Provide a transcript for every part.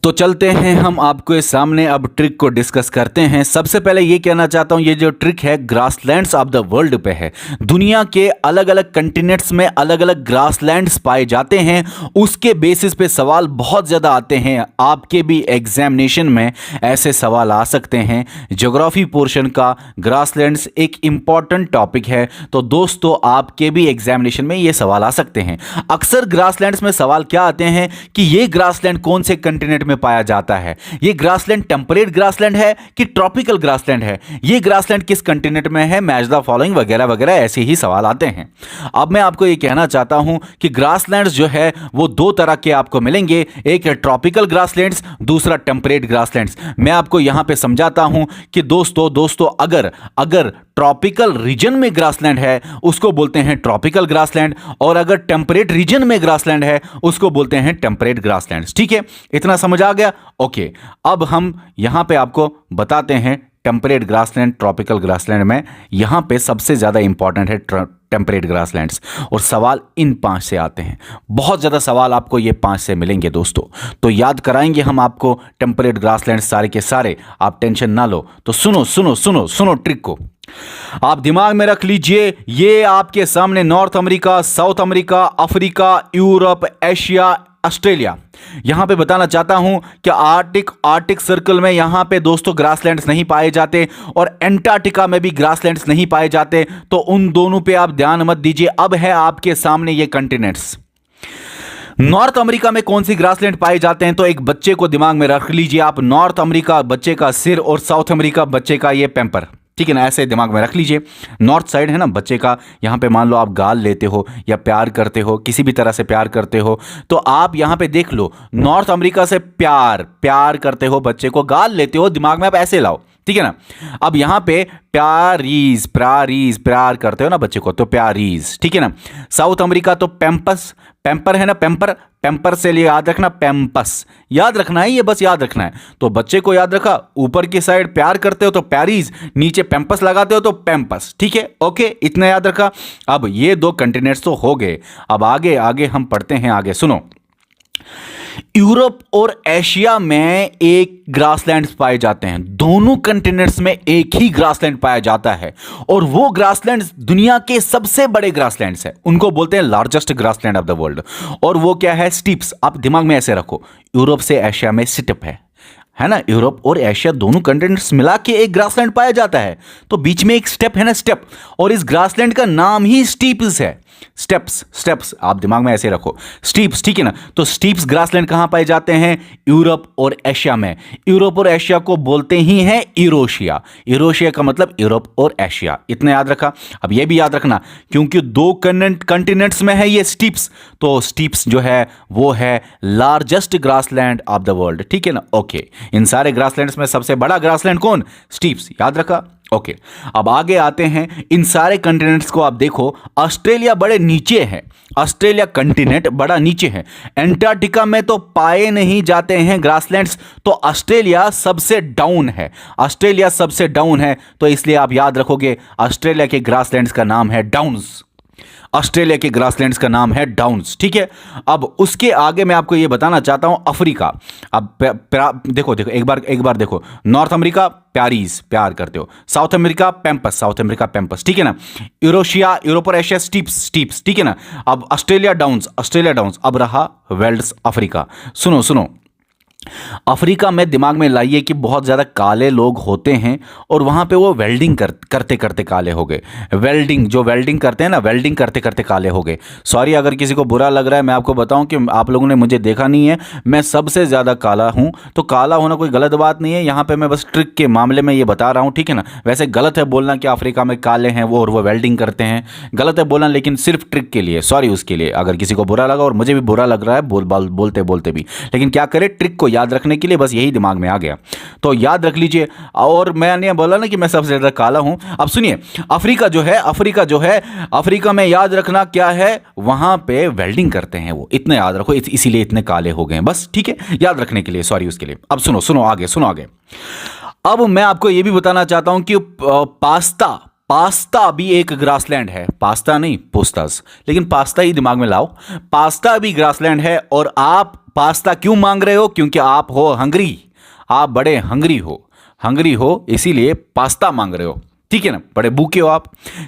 तो चलते हैं हम आपके सामने अब ट्रिक को डिस्कस करते हैं। सबसे पहले ये कहना चाहता हूँ, ये जो ट्रिक है ग्रासलैंड्स ऑफ द वर्ल्ड पे है। दुनिया के अलग अलग कंटिनेंट्स में अलग अलग ग्रासलैंड्स पाए जाते हैं। उसके बेसिस पे सवाल बहुत ज़्यादा आते हैं। आपके भी एग्जामिनेशन में ऐसे सवाल आ सकते हैं। ज्योग्राफी पोर्शन का ग्रासलैंड्स एक इम्पॉर्टेंट टॉपिक है, तो दोस्तों आपके भी एग्जामिनेशन में ये सवाल आ सकते हैं। अक्सर ग्रासलैंड्स में सवाल क्या आते हैं कि ये ग्रासलैंड कौन से कंटिनेंट में पाया जाता है, ये ग्रासलैंड टेम्परेट ग्रासलैंड है कि ट्रॉपिकल ग्रासलैंड है, ये ग्रासलैंड किस कंटिनेंट में है, मैच द फॉलोइंग वगैरह वगैरह ऐसे ही सवाल आते हैं। अब मैं आपको ये कहना चाहता हूं कि ग्रासलैंड्स जो है वो दो तरह के आपको मिलेंगे, एक है ट्रॉपिकल ग्रासलैंड्स, दूसरा टेम्परेट ग्रासलैंड्स। मैं आपको यहां पे समझाता हूं कि दोस्तों अगर ट्रॉपिकल रीजन में ग्रासलैंड है उसको बोलते हैं ट्रॉपिकल ग्रासलैंड, और अगर टेम्परेट रीजन में ग्रासलैंड है उसको बोलते हैं टेम्परेट ग्रासलैंड्स। ठीक है, इतना समझ आ गया? ओके, अब हम यहां पे आपको बताते हैं टेम्परेट ग्रासलैंड ट्रॉपिकल ग्रासलैंड में यहां पे सबसे ज्यादा इंपॉर्टेंट है टेम्परेट ग्रासलैंड्स, और सवाल इन 5 से आते हैं। बहुत ज़्यादा सवाल आपको ये 5 से मिलेंगे दोस्तों, तो याद कराएंगे हम आपको टेम्परेट ग्रासलैंड सारे के सारे। आप टेंशन ना लो, तो सुनो सुनो सुनो सुनो ट्रिक को आप दिमाग में रख लीजिए। ये आपके सामने north America, South America, Africa, Europe, Asia, Australia, यहां पे बताना चाहता हूं कि आर्टिक सर्कल में यहां पे दोस्तों ग्रासलैंड्स नहीं पाए जाते, और एंटार्क्टिका में भी ग्रासलैंड्स नहीं पाए जाते, तो उन दोनों पे आप ध्यान मत दीजिए। अब है आपके सामने ये कंटिनेंट्स। नॉर्थ अमेरिका में कौन सी ग्रासलैंड पाए जाते हैं, तो एक बच्चे को दिमाग में रख लीजिए आप, नॉर्थ अमेरिका बच्चे का सिर और साउथ अमेरिका बच्चे का ये पैम्पर। ठीक है ना, ऐसे दिमाग में रख लीजिए। नॉर्थ साइड है ना बच्चे का, यहां पे मान लो आप गाल लेते हो या प्यार करते हो, किसी भी तरह से प्यार करते हो, तो आप यहां पे देख लो नॉर्थ अमेरिका से प्यार करते हो, बच्चे को गाल लेते हो, दिमाग में आप ऐसे लाओ। ठीक है ना, अब यहां पे प्यार करते हो ना बच्चे को, तो प्यारीज। ठीक है ना, साउथ अमेरिका तो पैम्पर है ना, पैम्पर से लिए याद रखना, पैम्पस याद रखना है, ये बस याद रखना है। तो बच्चे को याद रखा, ऊपर की साइड प्यार करते हो तो प्यारीज, नीचे पैम्पस लगाते हो तो पैम्पस। ठीक है, ओके, इतना याद रखा। अब ये 2 कंटिनेंट्स तो हो गए। अब आगे हम पढ़ते हैं, आगे सुनो। यूरोप और एशिया में एक ग्रासलैंड्स पाए जाते हैं, दोनों कंटिनेंट्स में एक ही ग्रासलैंड पाया जाता है, और वो ग्रासलैंड्स दुनिया के सबसे बड़े ग्रासलैंड्स हैं, उनको बोलते हैं largest grassland of the world. और वो क्या है? स्टीप्स। आप दिमाग में ऐसे रखो, यूरोप से एशिया में स्टिप है ना, यूरोप और एशिया दोनों कंटिनेंट्स मिला के एक ग्रासलैंड पाया जाता है, तो बीच में एक स्टेप है ना, स्टेप, और इस ग्रासलैंड का नाम ही स्टीप्स है। स्टेप्स आप दिमाग में ऐसे रखो, स्टीप्स। ठीक है ना, तो स्टीप्स ग्रासलैंड कहां पाए जाते हैं? यूरोप और एशिया में। यूरोप और एशिया को बोलते ही हैं यूरोशिया। यूरोशिया का मतलब यूरोप और एशिया, इतना याद रखा। अब ये भी याद रखना, क्योंकि 2 कंटिनेंट्स में है ये स्टीप्स, तो स्टीप्स जो है वो है largest grassland of the world. ठीक है ना, ओके, इन सारे ग्रासलैंड्स में सबसे बड़ा ग्रासलैंड कौन? स्टीप्स, याद रखा। ओके, अब आगे आते हैं। इन सारे कंटिनेंट्स को आप देखो, ऑस्ट्रेलिया बड़े नीचे है, ऑस्ट्रेलिया कंटिनेंट बड़ा नीचे है। एंटार्क्टिका में तो पाए नहीं जाते हैं ग्रासलैंड्स, तो ऑस्ट्रेलिया सबसे डाउन है, ऑस्ट्रेलिया सबसे डाउन है, तो इसलिए आप याद रखोगे ऑस्ट्रेलिया के ग्रासलैंड्स का नाम है डाउन्स। ऑस्ट्रेलिया के ग्रासलैंड्स का नाम है डाउन्स। ठीक है, अब उसके आगे मैं आपको यह बताना चाहता हूं अफ्रीका। अब देखो एक बार देखो, नॉर्थ अमेरिका प्यार करते हो, साउथ अमेरिका पैम्पस। ठीक है ना, यूरोप और एशिया स्टीप्स। ठीक है ना, अब ऑस्ट्रेलिया डाउन्स। अब रहा वेल्स अफ्रीका। सुनो, अफ्रीका में दिमाग में लाइए कि बहुत ज़्यादा काले लोग होते हैं, और वहाँ पे वो वेल्डिंग करते करते काले हो गए। वेल्डिंग करते हैं ना, वेल्डिंग करते करते काले हो गए। सॉरी अगर किसी को बुरा लग रहा है, मैं आपको बताऊं कि आप लोगों ने मुझे देखा नहीं है, मैं सबसे ज़्यादा काला हूँ, तो काला होना कोई गलत बात नहीं है। यहाँ पर मैं बस ट्रिक के मामले में ये बता रहा हूँ। ठीक है ना, वैसे गलत है बोलना कि अफ्रीका में काले हैं वो और वो वेल्डिंग करते हैं, गलत है बोलना, लेकिन सिर्फ ट्रिक के लिए, सॉरी उसके लिए अगर किसी को बुरा लगा, और मुझे भी बुरा लग रहा है बोलते बोलते भी, लेकिन क्या करें, ट्रिक को याद रखने के लिए बस यही दिमाग में आ गया, तो याद रख लीजिए। और मैंने बोला ना कि मैं सबसे ज्यादा काला हूं। अब सुनिए, अफ्रीका जो है अफ्रीका में याद रखना क्या है, वहां पे वेल्डिंग करते हैं वो, इतना याद रखो, इसीलिए इतने काले हो गए बस। ठीक है, याद रखने के लिए, सॉरी उसके लिए। अब सुनो आगे। अब मैं आपको यह भी बताना चाहता हूं कि पास्ता भी एक ग्रासलैंड है, पास्ता नहीं पोस्तास, लेकिन पास्ता ही दिमाग में लाओ, पास्ता भी ग्रासलैंड है, और आप पास्ता क्यों मांग रहे हो? क्योंकि आप हो हंगरी, आप बड़े हंगरी हो इसीलिए पास्ता मांग रहे हो, ठीक है ना, बड़े भूखे हो आप।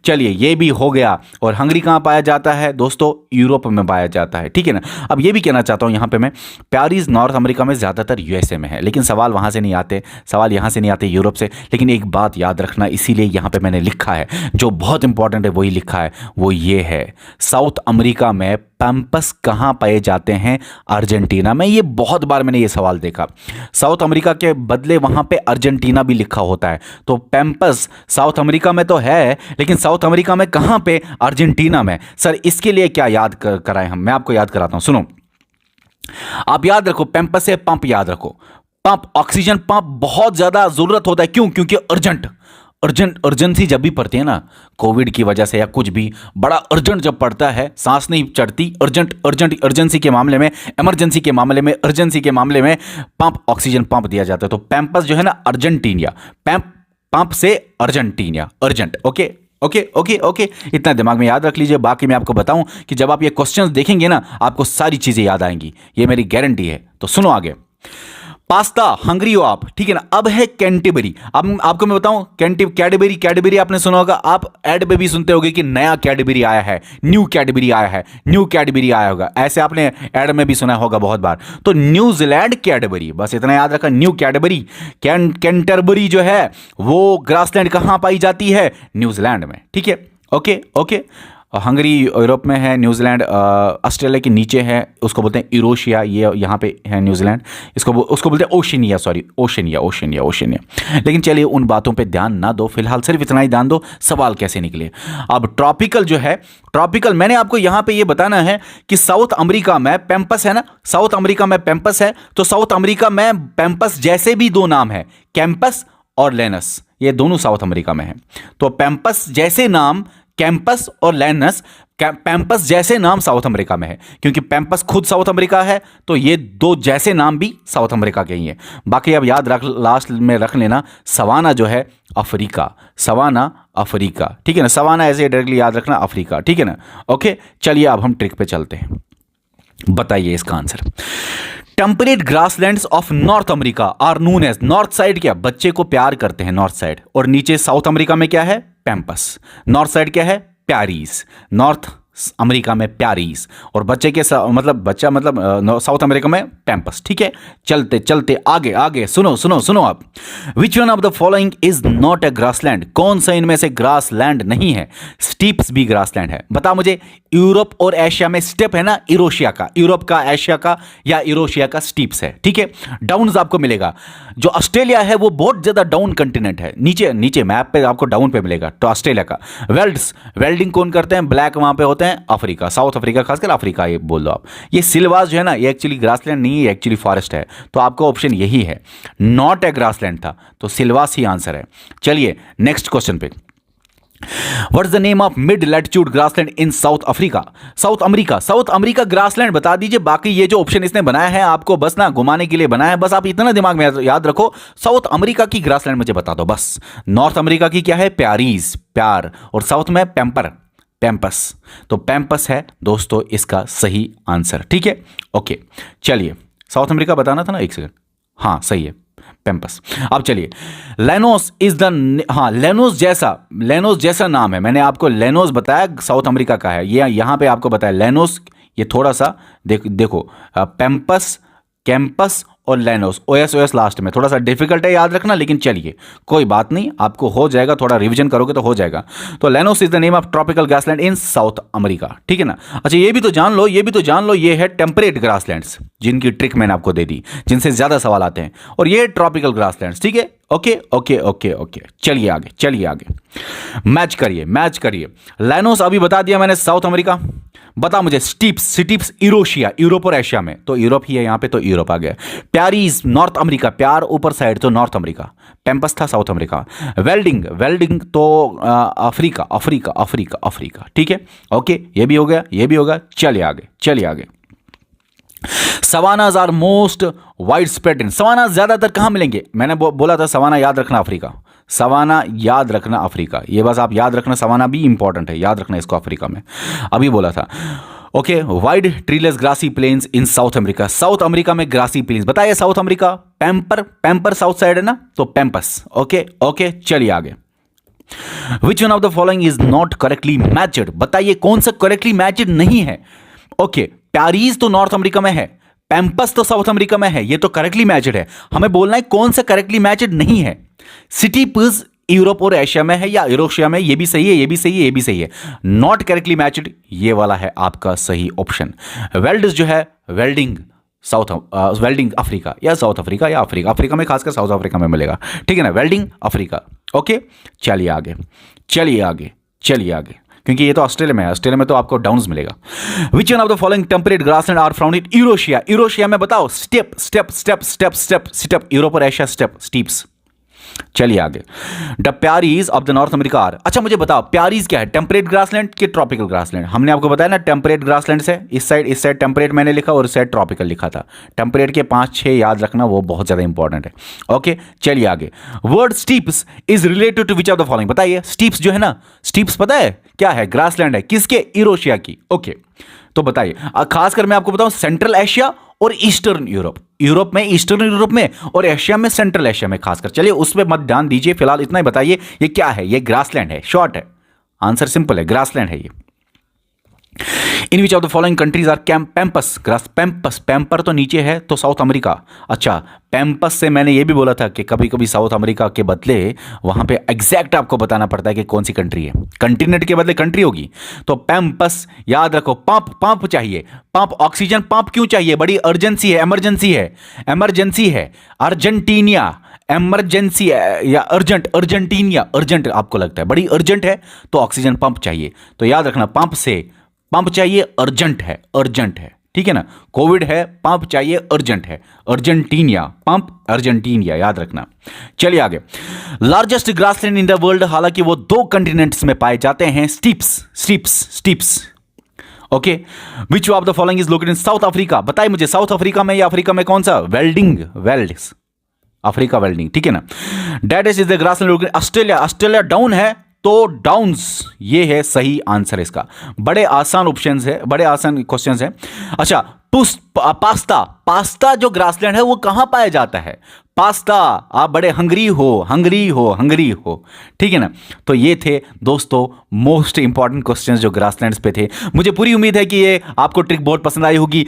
चलिए ये भी हो गया। और हंगरी कहाँ पाया जाता है दोस्तों? यूरोप में पाया जाता है, ठीक है ना। अब ये भी कहना चाहता हूँ यहाँ पे मैं, प्यारीज नॉर्थ अमेरिका में, ज़्यादातर यूएसए में है, लेकिन सवाल वहाँ से नहीं आते, सवाल यहाँ से नहीं आते यूरोप से। लेकिन एक बात याद रखना, इसीलिए यहाँ पे मैंने लिखा है, जो बहुत इंपॉर्टेंट है वही लिखा है, वो ये है, साउथ अमेरिका में पैम्पस कहाँ पाए जाते हैं? अर्जेंटीना में। ये बहुत बार मैंने ये सवाल देखा, साउथ अमेरिका के बदले वहाँ पे अर्जेंटीना भी लिखा होता है। तो पैम्पस साउथ अमेरिका में तो है, लेकिन साउथ अमेरिका में कहाँ पे? अर्जेंटीना में। सर इसके लिए क्या याद कराएं हम? मैं आपको याद कराता हूँ, सुनो। आप याद रखो, पैम्पस से पंप याद रखो। पंप, ऑक्सीजन पंप बहुत ज्यादा जरूरत होता है। क्यों? क्योंकि अर्जेंसी जब भी पड़ती है ना, कोविड की वजह से या कुछ भी बड़ा अर्जेंट जब पड़ता है, सांस नहीं चढ़ती, अर्जेंसी के मामले में, इमरजेंसी के मामले में, अर्जेंसी के मामले में पंप, ऑक्सीजन पंप दिया जाता है। तो पैम्पस जो है ना, अर्जेंटीनिया, पंप से अर्जेंटीनिया, urgent. Okay okay okay okay, इतना दिमाग में याद रख लीजिए। बाकी मैं आपको बताऊं कि जब आप ये क्वेश्चंस देखेंगे ना, आपको सारी चीजें याद आएंगी, ये मेरी गारंटी है। तो सुनो आगे, पास्ता हंगरी हो आप, ठीक है ना। अब है कैंटरबरी। अब आपको मैं बताऊं, कैडबरी आपने सुना होगा, आप एड पे भी सुनते होगे कि नया कैडबरी आया है, न्यू कैडबरी आया होगा, ऐसे आपने एड में भी सुना होगा बहुत बार। तो न्यूजीलैंड कैडबरी, बस इतना याद रखा, न्यू कैडबरी। कैंटरबरी जो है वो ग्रासलैंड कहां पाई जाती है? न्यूजीलैंड में, ठीक है। ओके ओके, हंगरी यूरोप में है, न्यूजीलैंड ऑस्ट्रेलिया के नीचे है, उसको बोलते हैं यूरोशिया, ये यहाँ पे है न्यूजीलैंड, उसको बोलते हैं ओशनिया, सॉरी ओशनिया। लेकिन चलिए उन बातों पे ध्यान ना दो, फिलहाल सिर्फ इतना ही ध्यान दो, सवाल कैसे निकले। अब ट्रॉपिकल जो है, ट्रॉपिकल मैंने आपको यहाँ पे ये बताना है कि साउथ अमेरिका में पैम्पस है ना, साउथ अमेरिका में पैम्पस है, तो साउथ अमेरिका में पैम्पस जैसे भी दो नाम है, कैंपस और लेनस, ये दोनों साउथ अमेरिका में है। तो पैम्पस जैसे नाम, कैंपस और लेनस, पैम्पस जैसे नाम साउथ अमेरिका में है, क्योंकि पैम्पस खुद साउथ अमेरिका है, तो ये दो जैसे नाम भी साउथ अमेरिका के ही हैं। बाकी अब याद रख, लास्ट में रख लेना, सवाना जो है अफ्रीका, सवाना अफ्रीका, ठीक है ना। सवाना ऐसे डायरेक्टली याद रखना, अफ्रीका, ठीक है ना। ओके, चलिए अब हम ट्रिक पे चलते हैं, बताइए इसका answer. Temperate grasslands of North America are known as, north side क्या, बच्चे को प्यार करते हैं नॉर्थ साइड, और नीचे साउथ अमेरिका में क्या है? पैम्पस। नॉर्थ साइड क्या है? प्यारीज, नॉर्थ अमेरिका में प्यारीज, और बच्चे के बच्चा साउथ अमेरिका में पैम्पस, ठीक है। चलते चलते आगे आगे, सुनो आप, विच one of the following is not a grassland, कौन सा इनमें से ग्रासलैंड नहीं है? स्टीप्स भी ग्रासलैंड है। बता मुझे, यूरोप और एशिया में स्टेप है ना, यूरोशिया का, यूरोप का, एशिया का या यूरोशिया का स्टीप्स है, ठीक है। डाउन्स आपको मिलेगा, जो ऑस्ट्रेलिया है वो बहुत ज्यादा डाउन कंटिनेंट है, नीचे मैप पे आपको डाउन पे मिलेगा, तो ऑस्ट्रेलिया का। वेल्डिंग कौन करते हैं? ब्लैक वहां पे होते हैं, अफ्रीका, साउथ अफ्रीका, खासकर अफ्रीका, ये बोल दो आप। ये सिलवास जो है ना, ये एक्चुअली ग्रासलैंड नहीं है, एक्चुअली फॉरेस्ट है, तो आपका ऑप्शन यही है, नॉट ए ग्रासलैंड था, तो सिलवास ही आंसर है। चलिए नेक्स्ट क्वेश्चन पे, what is the name of mid latitude grassland in South Africa? South America grassland बता दीजिए। बाकी ये जो ऑप्शन इसने बनाया है आपको बस ना घुमाने के लिए बनाया है, बस आप इतना दिमाग में याद रखो, साउथ अमेरिका की ग्रासलैंड मुझे बता दो बस। नॉर्थ अमेरिका की क्या है? प्यारीज, प्यार, और साउथ में पैम्पस, तो पैम्पस है दोस्तों इसका सही आंसर, ठीक है। ओके, चलिए साउथ अमेरिका बताना था ना, एक सेकंड, हाँ सही है, पैम्पस। अब चलिए, लेनोस इज द, हाँ लेनोस जैसा नाम है, मैंने आपको लेनोस बताया साउथ अमेरिका का है, ये यहां पे आपको बताया लेनोस, ये थोड़ा सा देखो पैम्पस, कैंपस और लेनोस, ओएस लास्ट में, थोड़ा सा डिफिकल्ट है याद रखना, लेकिन चलिए कोई बात नहीं, आपको हो जाएगा, थोड़ा रिवीजन करोगे तो हो जाएगा। तो Llanos is the name of tropical grassland in South America, ठीक है ना। अच्छा ये भी तो जान लो, ये है टेम्परेट ग्रासलैंड्स, जिनकी ट्रिक मैंने आपको दे दी, जिनसे ज्यादा सवाल आते हैं, और ये ट्रॉपिकल ग्रासलैंड्स, ठीक है। ओके, चलिए आगे, मैच करिए। लेनोस अभी बता दिया मैंने, साउथ अमेरिका। बता मुझे, स्टीप्स यूरोशिया, यूरोप और एशिया में, तो यूरोप ही है यहाँ पे, तो यूरोप आ गया। प्यारीज नॉर्थ अमेरिका, प्यार ऊपर साइड, तो नॉर्थ अमेरिका। पैम्पस था साउथ अमेरिका। वेल्डिंग तो अफ्रीका, ठीक है। ओके, ये भी हो गया। चलिए आगे। Savannas are most widespread in, savanna ज्यादातर कहां मिलेंगे? मैंने बोला था सवाना याद रखना, अफ्रीका, सवाना याद रखना, अफ्रीका, ये बस आप याद रखना, सवाना भी इंपॉर्टेंट है, याद रखना इसको, अफ्रीका में अभी बोला था। Okay, wide treeless grassy plains in South America, South America में ग्रासी प्लेन्स बताइए। South America Pampas, Pampas South side है ना, तो पैम्पस। ओके ओके, चलिए आगे। Which one of the following is not correctly matched, बताइए कौन सा करेक्टली मैच्ड नहीं है। ओके, पैरिस तो नॉर्थ अमेरिका में है, पैम्पस तो साउथ अमेरिका में है, ये तो करेक्टली मैच्ड है। हमें बोलना है कौन सा करेक्टली मैच्ड नहीं है। सिटीपस यूरोप और एशिया में है या यूरोशिया में, ये भी सही है, ये भी सही है, ये भी सही है। नॉट करेक्टली मैच्ड ये वाला है आपका सही ऑप्शन। वेल्ड्स जो है, वेल्डिंग साउथ, वेल्डिंग अफ्रीका या साउथ अफ्रीका या अफ्रीका, अफ्रीका में खासकर साउथ अफ्रीका में मिलेगा, ठीक है ना, वेल्डिंग अफ्रीका। ओके, चलिए आगे, चलिए आगे, चलिए आगे, क्योंकि ये तो ऑस्ट्रेलिया में है, ऑस्ट्रेलिया में तो आपको डाउन्स मिलेगा। Which one of the following temperate grassland are found in Eurasia, Eurasia में बताओ। Steppe steppe steppe steppe steppe steppe, Europe और एशिया स्टेप, स्टीप्स। चलिए आगे। The prairies of the North America are, अच्छा मुझे बताओ प्यारीज क्या है, टेम्परेट ग्रासलैंड के ट्रॉपिकल ग्रासलैंड? हमने आपको बताया ना टेम्परेट ग्रासलैंड से इस साइड टेम्परेट मैंने लिखा और इस साइड ट्रॉपिकल लिखा था। टेम्परेट के 5-6 याद रखना, वो बहुत ज्यादा इंपॉर्टेंट है। ओके, चलिए आगे। Word steppes is related to which of the following, बताइए। स्टीप्स जो है ना, स्टीप्स पता है क्या है? ग्रासलैंड है, किसके? यूरोशिया की। ओके, तो बताइए। खासकर मैं आपको बताऊं सेंट्रल एशिया और ईस्टर्न यूरोप, यूरोप में, ईस्टर्न यूरोप में, और एशिया में, सेंट्रल एशिया में खासकर। चलिए उसमें मत ध्यान दीजिए, फिलहाल इतना ही बताइए ये क्या है। ये ग्रासलैंड है, शॉर्ट है आंसर, सिंपल है, ग्रासलैंड है ये। In which of the following countries are Pampas grass, Pampas, Pampas तो नीचे है तो साउथ अमेरिका। अच्छा, पैम्पस से मैंने ये भी बोला था कि कभी कभी साउथ अमेरिका के बदले वहां पे एग्जैक्ट आपको बताना पड़ता है कि कौन सी कंट्री है, कंटिनेंट के बदले कंट्री होगी। तो पैम्पस याद रखो। पंप, पंप चाहिए, पंप, ऑक्सीजन पंप क्यों चाहिए? बड़ी अर्जेंसी है, इमरजेंसी है, इमरजेंसी है। अर्जेंटीनिया, इमरजेंसी या अर्जेंट, अर्जेंटीनिया, अर्जेंट आपको लगता है बड़ी अर्जेंट है तो ऑक्सीजन पंप चाहिए। तो याद रखना, पंप से पंप चाहिए, अर्जेंट है, अर्जेंट है, ठीक है ना। कोविड है, पंप चाहिए, अर्जेंट है। अर्जेंटीनिया, पंप, अर्जेंटीनिया, याद रखना। चलिए आगे। Largest grassland in the world, हालांकि वो 2 कंटिनेंट्स में पाए जाते हैं। Steppes, steppes, steppes. Okay, which of the following is located in South Africa, बताइए मुझे। साउथ अफ्रीका में या अफ्रीका में कौन सा? वेल्डिंग, वेल्ड्स, अफ्रीका वेल्डिंग, ठीक है ना। That is the grassland located Australia, Australia down है तो डाउन्स, ये है सही आंसर इसका। बड़े आसान ऑप्शंस है, बड़े आसान क्वेश्चंस है। अच्छा, पास्ता, पास्ता जो ग्रासलैंड है वो कहां पाया जाता है? पास्ता, आप बड़े हंगरी हो, हंगरी हो, हंगरी हो, ठीक है ना। तो ये थे दोस्तों मोस्ट इंपॉर्टेंट क्वेश्चंस जो ग्रासलैंड्स पे थे। मुझे पूरी उम्मीद है कि ये आपको ट्रिक बहुत पसंद आई होगी।